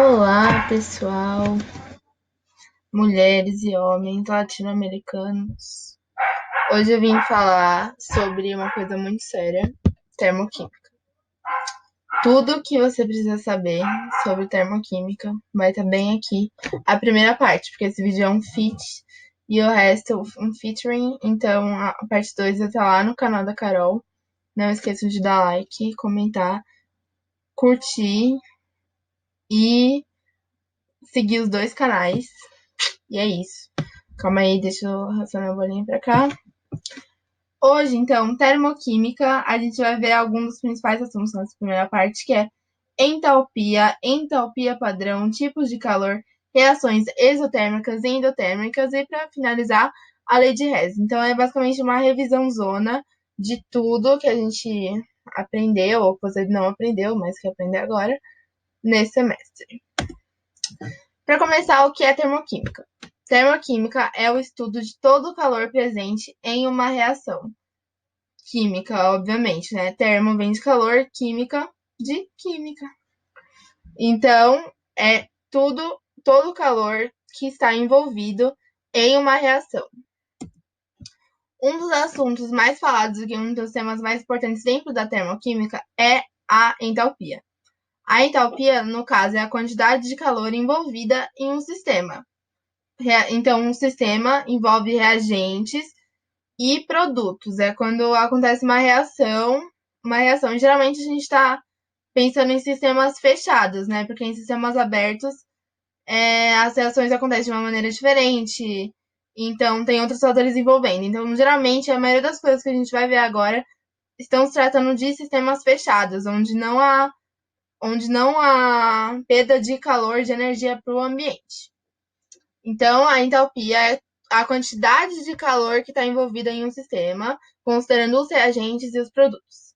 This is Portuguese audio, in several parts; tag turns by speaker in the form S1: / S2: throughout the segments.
S1: Olá, pessoal, mulheres e homens latino-americanos. Hoje eu vim falar sobre uma coisa muito séria, termoquímica. Tudo que você precisa saber sobre termoquímica vai estar bem aqui. A primeira parte, porque esse vídeo é um feat e o resto um featuring, então a parte 2 vai estar lá no canal da Carol. Não esqueçam de dar like, comentar, curtir e seguir os dois canais. E é isso. Calma aí, deixa eu racionar a bolinha pra cá. Hoje, então, termoquímica, a gente vai ver alguns dos principais assuntos nessa primeira parte, que é entalpia, entalpia padrão, tipos de calor, reações exotérmicas e endotérmicas, e para finalizar, a lei de Hess. Então, é basicamente uma revisão zona de tudo que a gente aprendeu, ou que você não aprendeu, mas que aprender agora, nesse semestre. Para começar, o que é termoquímica? Termoquímica é o estudo de todo o calor presente em uma reação. Química, obviamente, né? Termo vem de calor, química de química. Então, é todo o calor que está envolvido em uma reação. Um dos assuntos mais falados e um dos temas mais importantes dentro da termoquímica é a entalpia. A entalpia, no caso, é a quantidade de calor envolvida em um sistema. Então, um sistema envolve reagentes e produtos. É quando acontece uma reação. Uma reação. Geralmente a gente está pensando em sistemas fechados, né? Porque em sistemas abertos as reações acontecem de uma maneira diferente. Então, tem outros fatores envolvendo. Então, geralmente, a maioria das coisas que a gente vai ver agora estão se tratando de sistemas fechados, onde não há perda de calor, de energia para o ambiente. Então, a entalpia é a quantidade de calor que está envolvida em um sistema, considerando os reagentes e os produtos.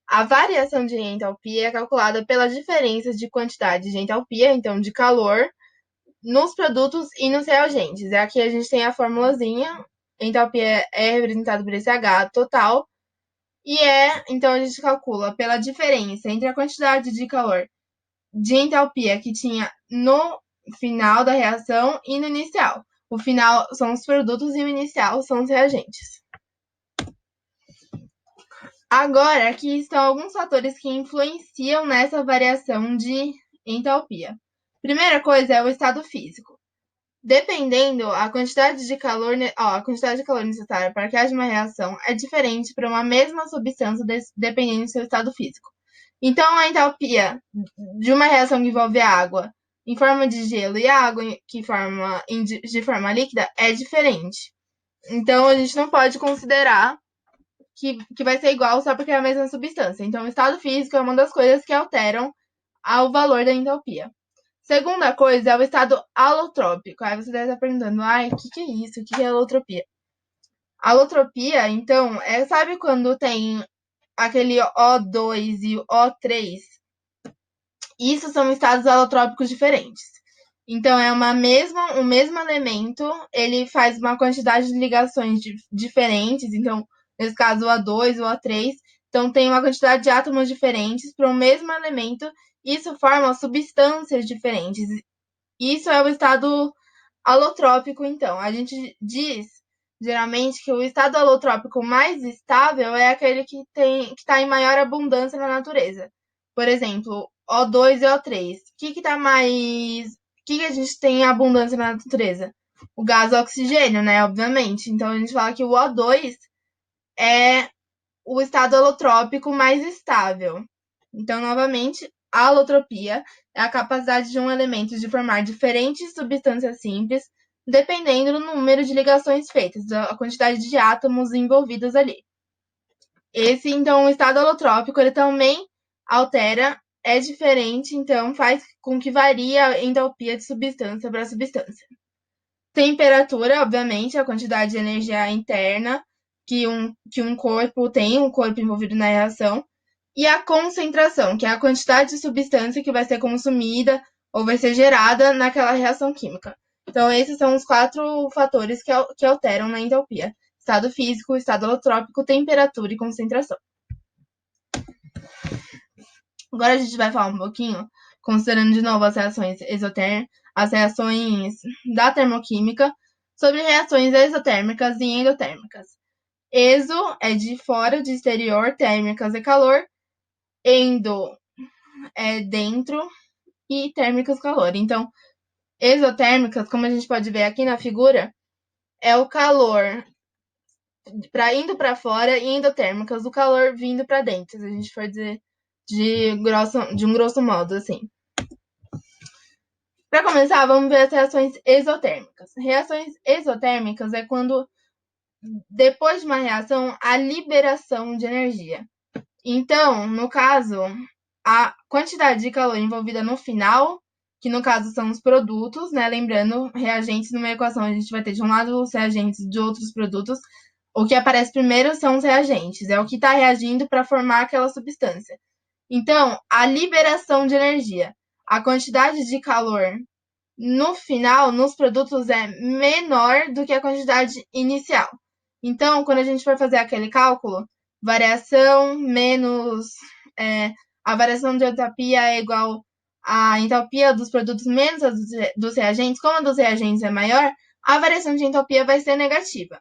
S1: A variação de entalpia é calculada pela diferença de quantidade de entalpia, então de calor, nos produtos e nos reagentes. E aqui a gente tem a formulazinha, entalpia é representada por esse H total, então a gente calcula pela diferença entre a quantidade de calor de entalpia que tinha no final da reação e no inicial. O final são os produtos e o inicial são os reagentes. Agora, aqui estão alguns fatores que influenciam nessa variação de entalpia. Primeira coisa é o estado físico. Dependendo, a quantidade de calor necessária para que haja uma reação é diferente para uma mesma substância dependendo do seu estado físico. Então, a entalpia de uma reação que envolve água em forma de gelo e a água de forma líquida é diferente. Então, a gente não pode considerar que vai ser igual só porque é a mesma substância. Então, o estado físico é uma das coisas que alteram o valor da entalpia. Segunda coisa é o estado alotrópico. Aí você deve estar perguntando, ai, o que é isso? O que é alotropia? Alotropia, então, sabe quando tem aquele O2 e o O3? Isso são estados alotrópicos diferentes. Então, é o mesmo elemento, ele faz uma quantidade de ligações diferentes. Então, nesse caso, o A2 e o A3. Então, tem uma quantidade de átomos diferentes para o mesmo elemento. Isso forma substâncias diferentes. Isso é o estado alotrópico, então. A gente diz, geralmente, que o estado alotrópico mais estável é aquele que está em maior abundância na natureza. Por exemplo, O2 e O3. O que a gente tem em abundância na natureza? O gás oxigênio, né? Obviamente. Então, a gente fala que o O2 é o estado alotrópico mais estável. Então, novamente, a alotropia é a capacidade de um elemento de formar diferentes substâncias simples, dependendo do número de ligações feitas, da quantidade de átomos envolvidos ali. Então, o estado alotrópico, ele também altera, é diferente, então faz com que varie a entalpia de substância para substância. Temperatura, obviamente, a quantidade de energia interna que um corpo tem, um corpo envolvido na reação, e a concentração, que é a quantidade de substância que vai ser consumida ou vai ser gerada naquela reação química. Então, esses são os 4 fatores que alteram na entalpia: estado físico, estado alotrópico, temperatura e concentração. Agora a gente vai falar um pouquinho considerando de novo as reações as reações da termoquímica, sobre reações exotérmicas e endotérmicas. Exo é de fora, de exterior, térmicas é calor, endo é dentro e térmicas calor. Então, exotérmicas, como a gente pode ver aqui na figura, é o calor indo para fora, e endotérmicas, o calor vindo para dentro, se a gente for dizer de um grosso modo, assim. Para começar, vamos ver as reações exotérmicas. Reações exotérmicas é quando, depois de uma reação, a liberação de energia. Então, no caso, a quantidade de calor envolvida no final, que no caso são os produtos, né? Lembrando, reagentes numa equação, a gente vai ter de um lado os reagentes de outros produtos. O que aparece primeiro são os reagentes, é o que está reagindo para formar aquela substância. Então, a liberação de energia, a quantidade de calor no final, nos produtos, é menor do que a quantidade inicial. Então, quando a gente for fazer aquele cálculo, variação menos a variação de entropia é igual à entropia dos produtos menos a dos reagentes. Como a dos reagentes é maior, a variação de entropia vai ser negativa.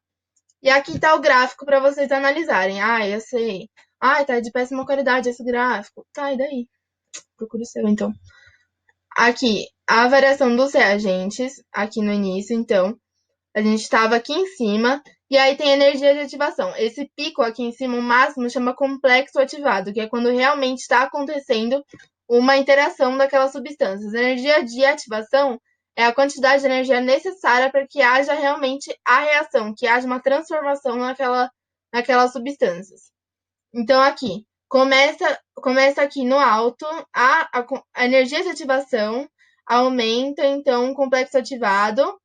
S1: E aqui está o gráfico para vocês analisarem. Ah, eu sei. Ah, tá de péssima qualidade esse gráfico. Tá, e daí? Procura o seu, então. Aqui, a variação dos reagentes, aqui no início, então, a gente estava aqui em cima, e aí tem energia de ativação. Esse pico aqui em cima, o máximo, chama complexo ativado, que é quando realmente está acontecendo uma interação daquelas substâncias. A energia de ativação é a quantidade de energia necessária para que haja realmente a reação, que haja uma transformação naquelas substâncias. Então, aqui, começa aqui no alto, a energia de ativação aumenta, então, o complexo ativado.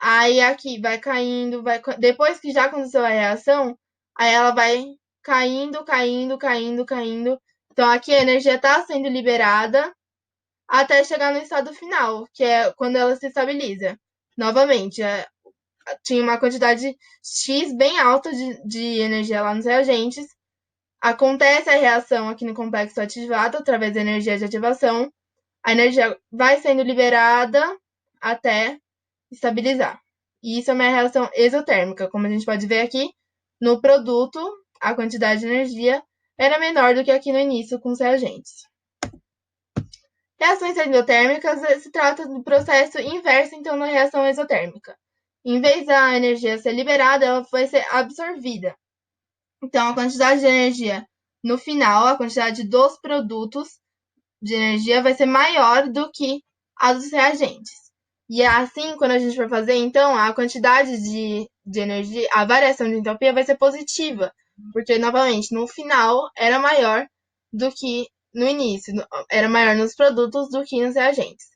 S1: Aí aqui vai caindo, depois que já aconteceu a reação, aí ela vai caindo, caindo, caindo, caindo. Então aqui a energia está sendo liberada até chegar no estado final, que é quando ela se estabiliza. Novamente, tinha uma quantidade X bem alta de energia lá nos reagentes. Acontece a reação aqui no complexo ativado através da energia de ativação. A energia vai sendo liberada até estabilizar. E isso é uma reação exotérmica. Como a gente pode ver aqui, no produto, a quantidade de energia era menor do que aqui no início com os reagentes. Reações endotérmicas se trata do processo inverso, então, na reação exotérmica. Em vez da energia ser liberada, ela vai ser absorvida. Então, a quantidade de energia no final, a quantidade dos produtos de energia vai ser maior do que a dos reagentes. E assim, quando a gente for fazer, então, a quantidade de energia, a variação de entropia vai ser positiva, porque, novamente, no final era maior do que no início, era maior nos produtos do que nos reagentes.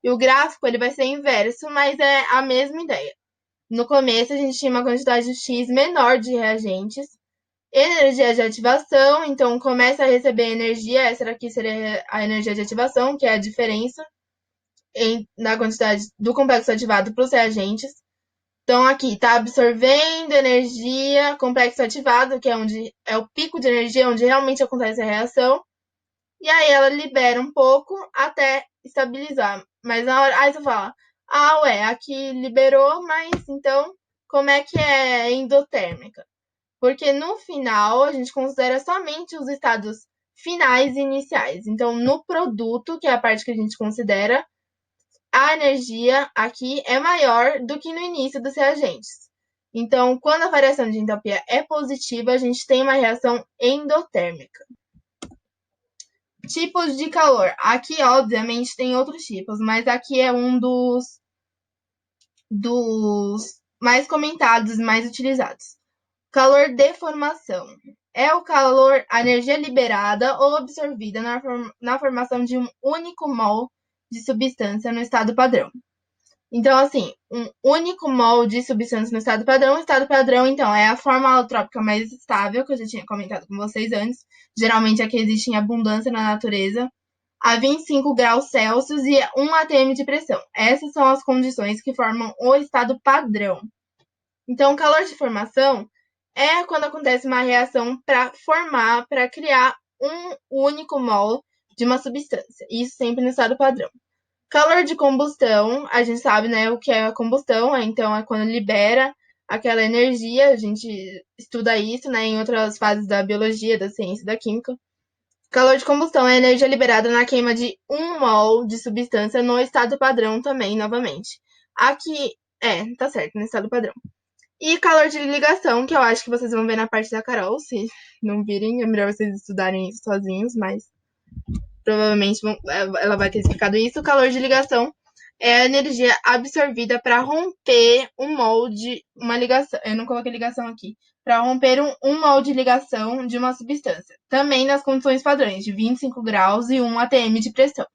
S1: E o gráfico ele vai ser inverso, mas é a mesma ideia. No começo, a gente tinha uma quantidade X menor de reagentes, energia de ativação, então começa a receber energia, essa daqui seria a energia de ativação, que é a diferença na quantidade do complexo ativado para os reagentes. Então aqui está absorvendo energia, complexo ativado, que é onde é o pico de energia, onde realmente acontece a reação, e aí ela libera um pouco até estabilizar. Mas na hora, aí você fala, ué, aqui liberou, mas então como é que é endotérmica? Porque no final a gente considera somente os estados finais e iniciais. Então, no produto, que é a parte que a gente considera, a energia aqui é maior do que no início dos reagentes. Então, quando a variação de entropia é positiva, a gente tem uma reação endotérmica. Tipos de calor. Aqui, obviamente, tem outros tipos, mas aqui é um dos mais comentados e mais utilizados. Calor de formação. É o calor, a energia liberada ou absorvida na formação de um único mol de substância no estado padrão. Então, assim, um único mol de substância no estado padrão. O estado padrão, então, é a forma alotrópica mais estável, que eu já tinha comentado com vocês antes. Geralmente é que existe em abundância na natureza, a 25 graus Celsius e 1 atm de pressão. Essas são as condições que formam o estado padrão. Então, o calor de formação é quando acontece uma reação para criar um único mol de uma substância. Isso sempre no estado padrão. Calor de combustão, a gente sabe, né, o que é a combustão, então é quando libera aquela energia, a gente estuda isso, né, em outras fases da biologia, da ciência, da química. Calor de combustão é a energia liberada na queima de 1 mol de substância no estado padrão também, novamente. Aqui, tá certo, no estado padrão. E calor de ligação, que eu acho que vocês vão ver na parte da Carol, se não virem, é melhor vocês estudarem isso sozinhos, mas provavelmente ela vai ter explicado isso. O calor de ligação é a energia absorvida para romper um mol de uma ligação. Eu não coloquei ligação aqui. Para romper um mol de ligação de uma substância. Também nas condições padrões, de 25 graus e 1 atm de pressão.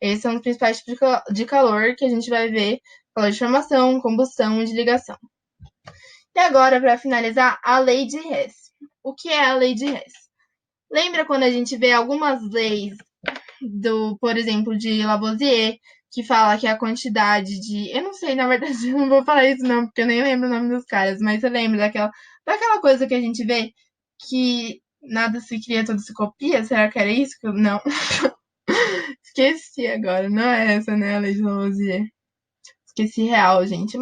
S1: Esses são os principais tipos de calor que a gente vai ver: calor de formação, combustão e de ligação. E agora, para finalizar, a lei de Hess. O que é a lei de Hess? Lembra quando a gente vê algumas leis por exemplo, de Lavoisier, que fala que a quantidade de... Eu não sei, na verdade, eu não vou falar isso não, porque eu nem lembro o nome dos caras, mas você lembra daquela coisa que a gente vê que nada se cria, tudo se copia? Será que era isso? Não. Esqueci agora. Não é essa, né, a lei de Lavoisier. Esqueci real, gente.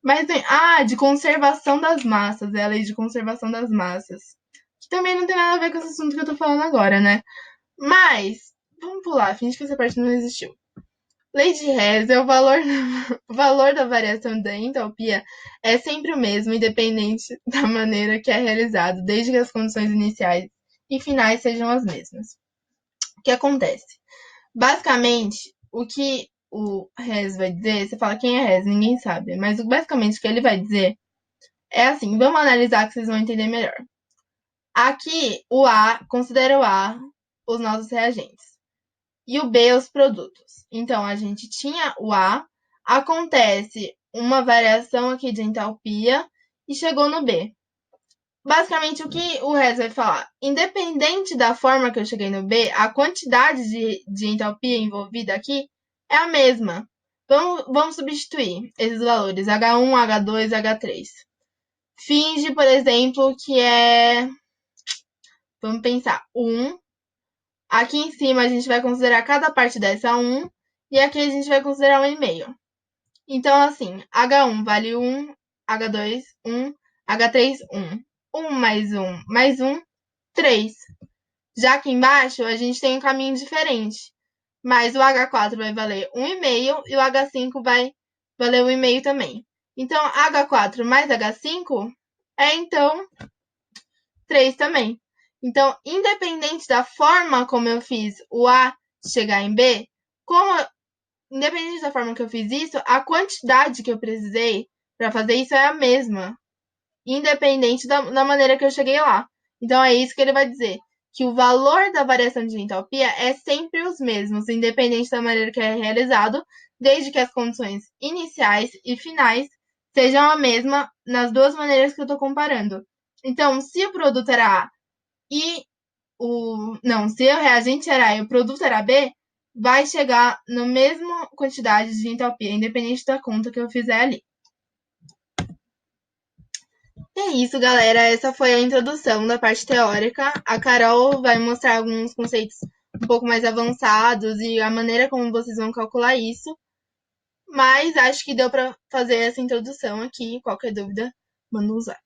S1: Mas tem... de conservação das massas. É a lei de conservação das massas. Que também não tem nada a ver com esse assunto que eu tô falando agora, né? Mas, vamos pular, finge que essa parte não existiu. Lei de Hess é o valor da variação da entalpia é sempre o mesmo, independente da maneira que é realizado, desde que as condições iniciais e finais sejam as mesmas. O que acontece? Basicamente, o que o Hess vai dizer, você fala quem é Hess, ninguém sabe, mas basicamente o que ele vai dizer é assim, vamos analisar que vocês vão entender melhor. Aqui, considera o A os nossos reagentes e o B os produtos. Então, a gente tinha o A, acontece uma variação aqui de entalpia e chegou no B. Basicamente, o que o Hess vai falar? Independente da forma que eu cheguei no B, a quantidade de entalpia envolvida aqui é a mesma. Vamos substituir esses valores, H1, H2, H3. Finge, por exemplo, que é... Vamos pensar, 1. Aqui em cima a gente vai considerar cada parte dessa 1 e aqui a gente vai considerar 1,5. Então, assim, H1 vale 1, H2, 1, H3, 1. 1 mais 1, 3. Já aqui embaixo a gente tem um caminho diferente, mas o H4 vai valer 1,5 e o H5 vai valer 1,5 também. Então, H4 mais H5 é, então, 3 também. Então, independente da forma como eu fiz o A chegar em B, independente da forma que eu fiz isso, a quantidade que eu precisei para fazer isso é a mesma, independente da maneira que eu cheguei lá. Então, é isso que ele vai dizer, que o valor da variação de entalpia é sempre os mesmos, independente da maneira que é realizado, desde que as condições iniciais e finais sejam a mesma nas duas maneiras que eu estou comparando. Então, se o produto era A e se o reagente era A e o produto era B, vai chegar na mesma quantidade de entalpia, independente da conta que eu fizer ali. E é isso, galera. Essa foi a introdução da parte teórica. A Carol vai mostrar alguns conceitos um pouco mais avançados e a maneira como vocês vão calcular isso. Mas acho que deu para fazer essa introdução aqui. Qualquer dúvida, manda um zap.